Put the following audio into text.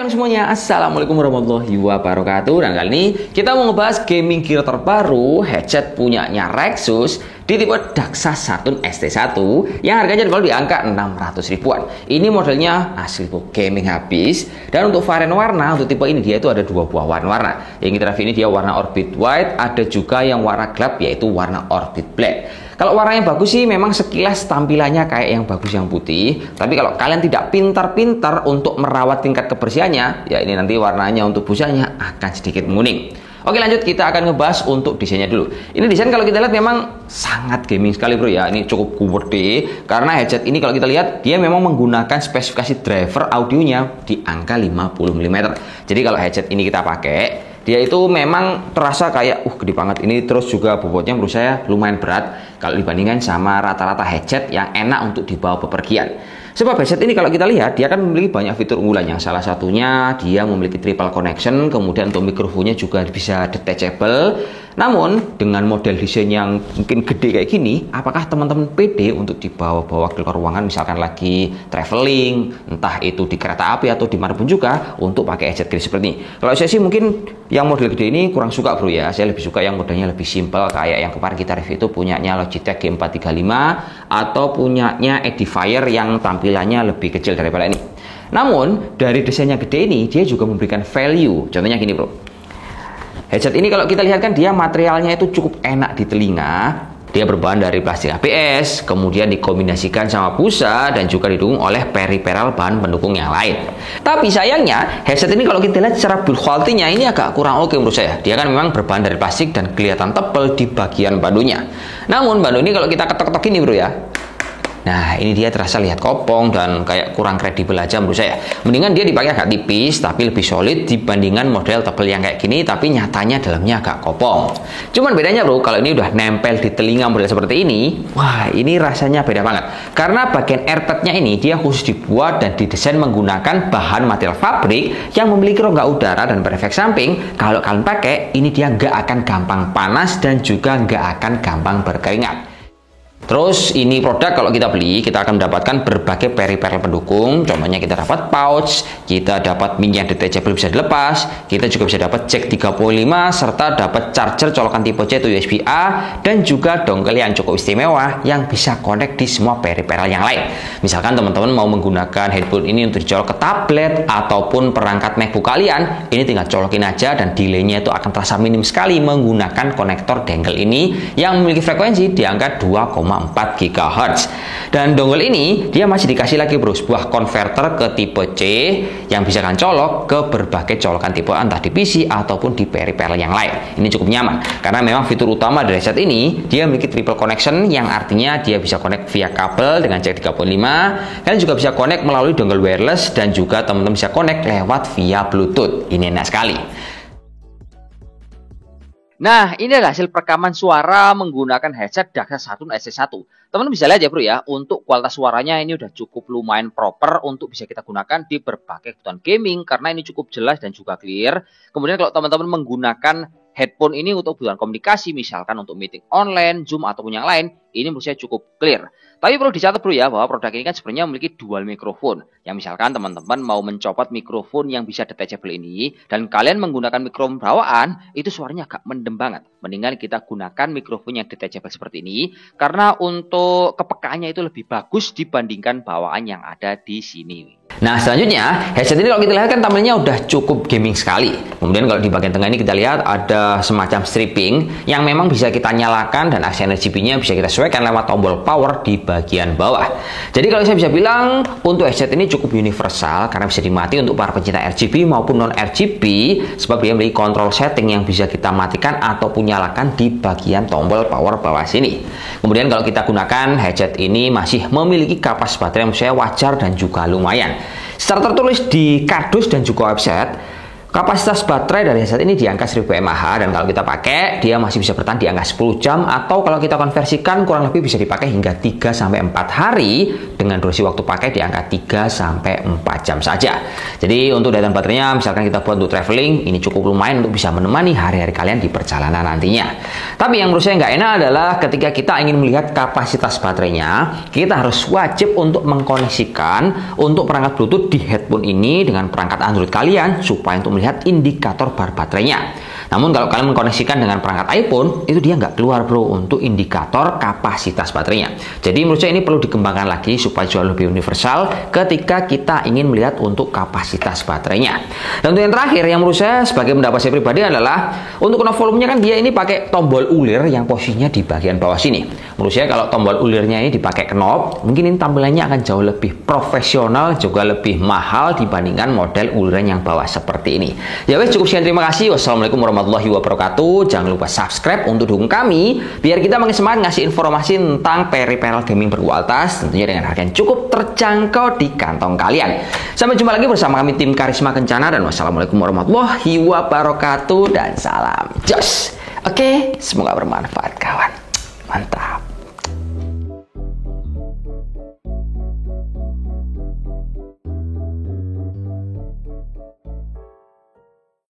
teman semuanya, assalamualaikum warahmatullahi wabarakatuh. Dan kali ini kita mau ngebahas gaming gear terbaru, headset punyanya Rexus di tipe Daxa Saturn ST1 yang harganya dijual di angka 600 ribuan. Ini modelnya asli gaming habis. Dan untuk varian warna untuk tipe ini dia itu ada dua buah warna. Yang kita review ini dia warna Orbit White, ada juga yang warna gelap yaitu warna Orbit Black. Kalau warna yang bagus sih memang sekilas tampilannya kayak yang bagus yang putih. Tapi kalau kalian tidak pintar-pintar untuk merawat tingkat kebersihannya, ya ini nanti warnanya untuk busanya akan sedikit menguning. Oke, lanjut kita akan ngebahas untuk desainnya dulu. Ini desain kalau kita lihat memang sangat gaming sekali bro ya. Ini cukup gede karena headset ini kalau kita lihat dia memang menggunakan spesifikasi driver audionya di angka 50 mm. Jadi kalau headset ini kita pakai, dia itu memang terasa kayak gede banget. Ini terus juga bobotnya menurut saya lumayan berat kalau dibandingkan sama rata-rata headset yang enak untuk dibawa bepergian. Sebab headset ini kalau kita lihat dia kan memiliki banyak fitur unggulan, yang salah satunya dia memiliki triple connection, kemudian untuk mikrofonnya juga bisa detachable. Namun dengan model desain yang mungkin gede kayak gini, apakah teman-teman pede untuk dibawa-bawa ke ruangan misalkan lagi traveling, entah itu di kereta api atau dimanapun juga untuk pakai headset gede seperti ini? Kalau saya sih mungkin yang model gede ini kurang suka bro ya. Saya lebih suka yang modelnya lebih simple kayak yang kemarin kita review itu punyanya Logitech G435 atau punyanya Edifier yang tampilannya lebih kecil daripada ini. Namun dari desainnya gede ini dia juga memberikan value. Contohnya gini bro. Headset ini kalau kita lihat kan dia materialnya itu cukup enak di telinga. Dia berbahan dari plastik ABS, kemudian dikombinasikan sama busa dan juga didukung oleh peripheral bahan pendukung yang lain. Tapi sayangnya headset ini kalau kita lihat secara build quality-nya ini agak kurang oke menurut saya. Dia kan memang berbahan dari plastik dan kelihatan tebal di bagian bandunya. Namun bandu ini kalau kita ketok-ketok ini bro ya, nah ini dia terasa lihat kopong dan kayak kurang kredibel aja menurut saya. Mendingan dia dipakai agak tipis tapi lebih solid dibandingkan model tebel yang kayak gini tapi nyatanya dalamnya agak kopong. Cuman bedanya bro, kalau ini udah nempel di telinga model seperti ini, wah ini rasanya beda banget. Karena bagian airpadnya ini dia khusus dibuat dan didesain menggunakan bahan material fabrik yang memiliki rongga udara dan berefek samping. Kalau kalian pakai ini dia nggak akan gampang panas dan juga nggak akan gampang berkeringat. Terus ini produk kalau kita beli kita akan mendapatkan berbagai peripheral pendukung. Contohnya kita dapat pouch, kita dapat mic yang detachable bisa dilepas, kita juga bisa dapat jack 3.5 serta dapat charger colokan tipe C atau USB A dan juga dongle yang cukup istimewa yang bisa connect di semua peripheral yang lain. Misalkan teman-teman mau menggunakan headphone ini untuk dicolok ke tablet ataupun perangkat MacBook kalian, ini tinggal colokin aja dan delaynya itu akan terasa minim sekali menggunakan konektor dongle ini yang memiliki frekuensi di angka 2,4 GHz. Dan dongle ini dia masih dikasih lagi bro sebuah converter ke tipe C yang bisa kalian colok ke berbagai colokan tipe entah di PC ataupun di peripheral yang lain. Ini cukup nyaman karena memang fitur utama dari headset ini dia memiliki triple connection yang artinya dia bisa connect via kabel dengan jack 3.5. Kalian juga bisa connect melalui dongle wireless dan juga teman-teman bisa connect lewat via Bluetooth. Ini enak sekali. Nah, ini adalah hasil perekaman suara menggunakan headset Daxa Saturn ST1. Teman-teman bisa lihat ya bro ya, untuk kualitas suaranya ini udah cukup lumayan proper untuk bisa kita gunakan di berbagai kebutuhan gaming karena ini cukup jelas dan juga clear. Kemudian kalau teman-teman menggunakan headphone ini untuk kebutuhan komunikasi, misalkan untuk meeting online, Zoom ataupun yang lain, ini menurut saya cukup clear. Tapi perlu dicatat bro ya bahwa produk ini kan sebenarnya memiliki dual mikrofon. Yang misalkan teman-teman mau mencopot mikrofon yang bisa detachable ini dan kalian menggunakan mikrofon bawaan, itu suaranya agak mendem banget. Mendingan kita gunakan mikrofon yang detachable seperti ini karena untuk kepekaannya itu lebih bagus dibandingkan bawaan yang ada di sini. Nah selanjutnya headset ini kalau kita lihat kan tampilnya udah cukup gaming sekali. Kemudian kalau di bagian tengah ini kita lihat ada semacam stripping yang memang bisa kita nyalakan dan aksi RGB-nya bisa kita sesuaikan lewat tombol power di bagian bawah. Jadi kalau saya bisa bilang untuk headset ini cukup universal karena bisa dimati untuk para pencinta RGB maupun non RGB sebab dia memiliki control setting yang bisa kita matikan ataupun nyalakan di bagian tombol power bawah sini. Kemudian kalau kita gunakan headset ini masih memiliki kapasitas baterai yang saya wajar dan juga lumayan. Secara tertulis di kardus dan juga website, Kapasitas baterai dari headset ini di angka 1000 mAh, dan kalau kita pakai dia masih bisa bertahan di angka 10 jam, atau kalau kita konversikan kurang lebih bisa dipakai hingga 3-4 hari dengan durasi waktu pakai di angka 3-4 jam saja. Jadi untuk daya tahan baterainya misalkan kita buat untuk traveling, ini cukup lumayan untuk bisa menemani hari-hari kalian di perjalanan nantinya. Tapi yang menurut saya nggak enak adalah ketika kita ingin melihat kapasitas baterainya, kita harus wajib untuk mengkoneksikan untuk perangkat Bluetooth di headphone ini dengan perangkat Android kalian supaya untuk melihat indikator bar baterainya. Namun kalau kalian mengkoneksikan dengan perangkat iPhone, itu dia nggak keluar bro untuk indikator kapasitas baterainya. Jadi menurut saya ini perlu dikembangkan lagi supaya jauh lebih universal ketika kita ingin melihat untuk kapasitas baterainya. Dan untuk yang terakhir yang menurut saya sebagai pendapat saya pribadi adalah untuk knob volumenya kan dia ini pakai tombol ulir yang posisinya di bagian bawah sini. Menurut saya kalau tombol ulirnya ini dipakai knob, mungkin ini tampilannya akan jauh lebih profesional, juga lebih mahal dibandingkan model uliran yang bawah seperti ini. Ya wes, cukup sekian, terima kasih. Wassalamualaikum warahmatullahi wabarakatuh. Jangan lupa subscribe untuk dukung kami biar kita makin semangat ngasih informasi tentang peripheral gaming berkualitas, tentunya dengan harga yang cukup terjangkau di kantong kalian. Sampai jumpa lagi bersama kami tim Karisma Kencana, dan wassalamualaikum warahmatullahi wabarakatuh dan salam jos. Oke, semoga bermanfaat kawan. Mantap.